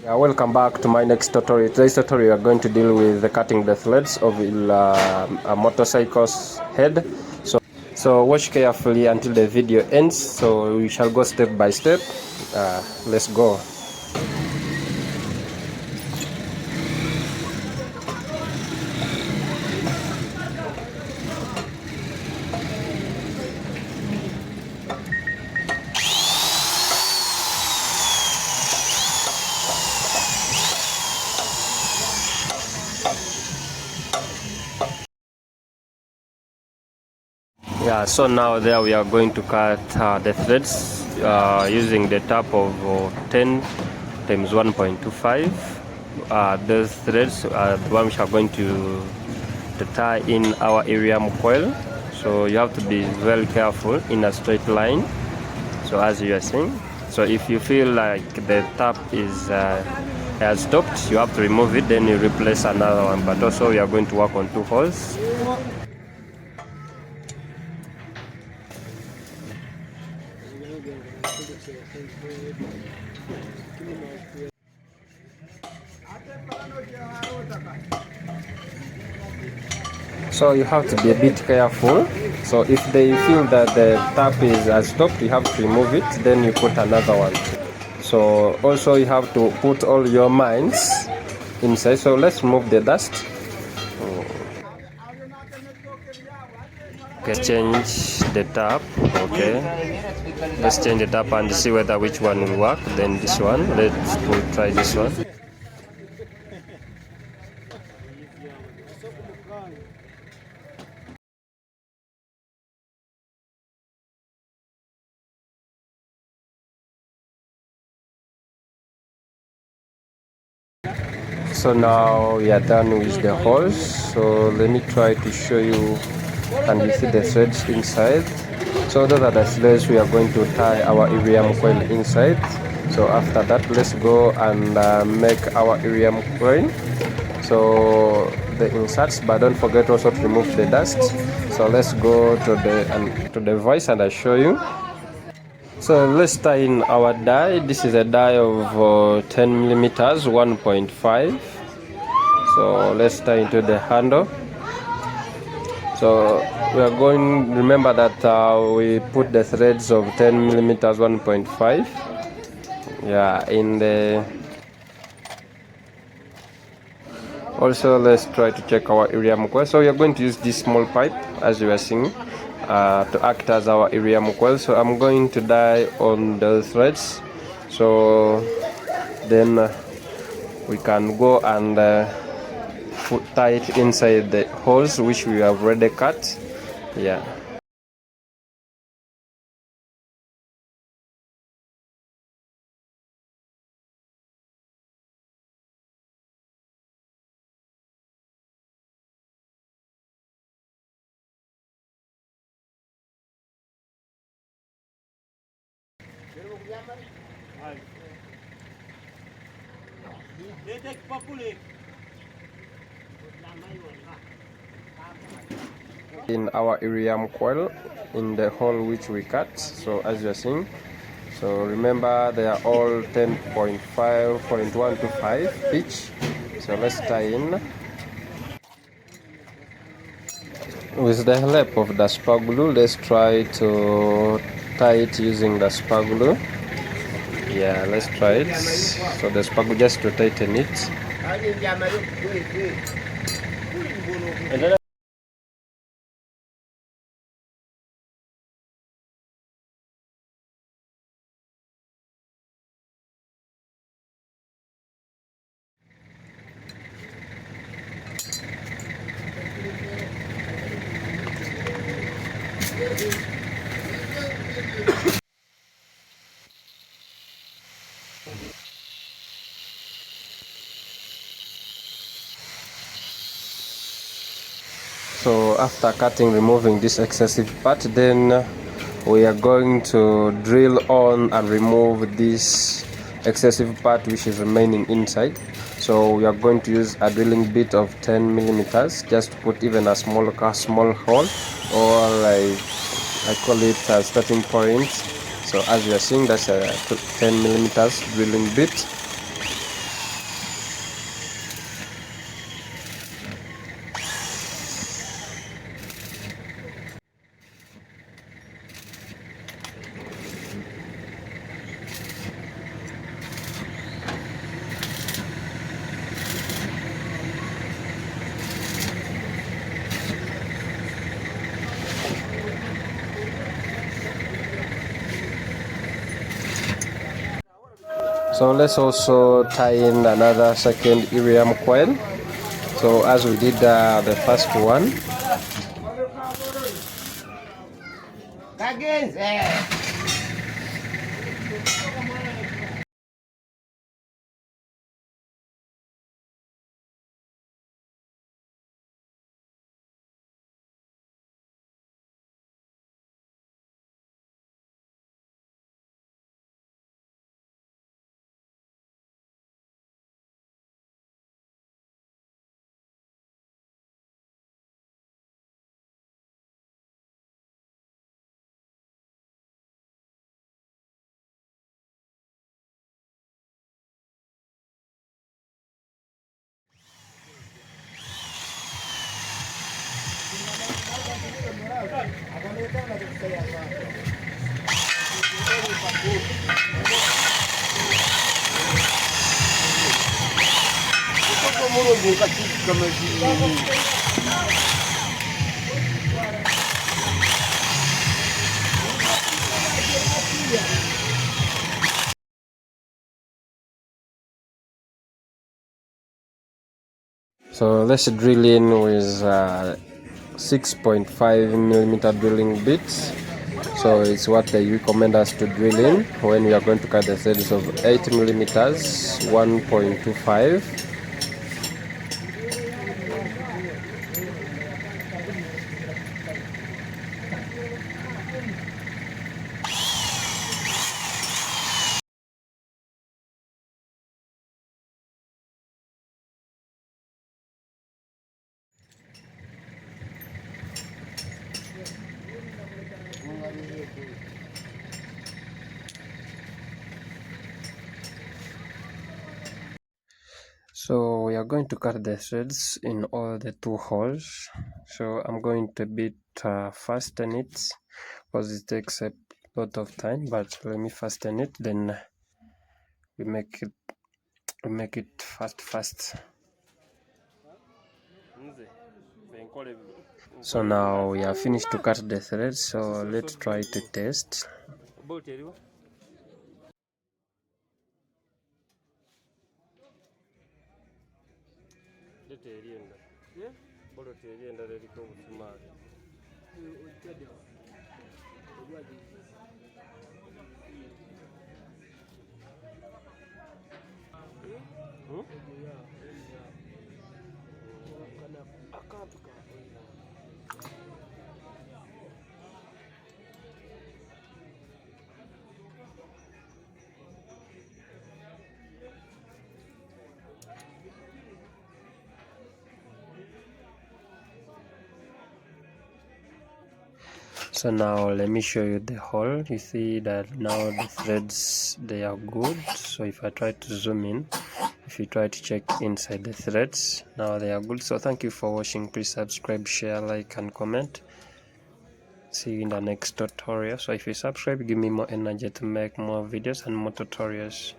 Yeah, welcome back to my next tutorial. Today's tutorial we are going to deal with the cutting the threads of a motorcycle's head. So watch carefully until the video ends. So we shall go step by step. Let's go. Yeah, so now there we are going to cut the threads using the tap of 10 times 1.25. Those threads are the one which are going to tie in our iridium coil. So you have to be very careful in a straight line. So as you are seeing, so if you feel like the tap is has stopped, you have to remove it, then you replace another one. But also we are going to work on 2 holes. So you have to be a bit careful. So if they feel that the tap has stopped, you have to remove it, then you put another one. So also you have to put all your mines inside. So let's remove the dust. Okay, change the tap. Okay, let's change the tap and see whether which one will work. Then this one, let's try this one. So now we are done with the holes. So let me try to show you, and you see the threads inside. So those are the threads we are going to tie our iridium coil inside. So after that, let's go and make our iridium coil. So the inserts, but don't forget also to remove the dust. So let's go to the voice and I show you. So let's tie in our die. This is a die of 10 millimeters, 1.5. So let's tie into the handle. So we are going, remember that we put the threads of 10 millimeters, 1.5. Yeah, in the. Also, let's try to check our iridium coil. So we are going to use this small pipe, as you are seeing, to act as our iridium coil. So I'm going to die on the threads. So then we can go and tie it inside the holes which we have already cut. Yeah. In our iridium coil in the hole which we cut, so as you're seeing, so remember they are all 10.5.1 to 5 each. So let's tie in with the help of the spar glue. Let's try to tie it using the spar glue. Yeah, let's try it. So the spar glue, just to tighten it. So after cutting, removing this excessive part, then we are going to drill on and remove this excessive part which is remaining inside. So we are going to use a drilling bit of 10 millimeters, just to put even a small hole, or like I call it a starting point. So as you are seeing, that's a 10 millimeters drilling bit. So let's also tie in another second iridium coil. So as we did the first one. So let's drill in with 6.5 millimeter drilling bits. So it's what they recommend us to drill in when we are going to cut the threads of 8 millimeters, 1.25. So we are going to cut the threads in all the two holes. So I'm going to bit fasten it because it takes a lot of time, but let me fasten it, then we make it fast. So now we are finished to cut the threads, so let's try to test. So now let me show you the hole. You see that now the threads, they are good. So if I try to zoom in, if you try to check inside the threads, now they are good. So thank you for watching. Please subscribe, share, like and comment. See you in the next tutorial. So if you subscribe, give me more energy to make more videos and more tutorials.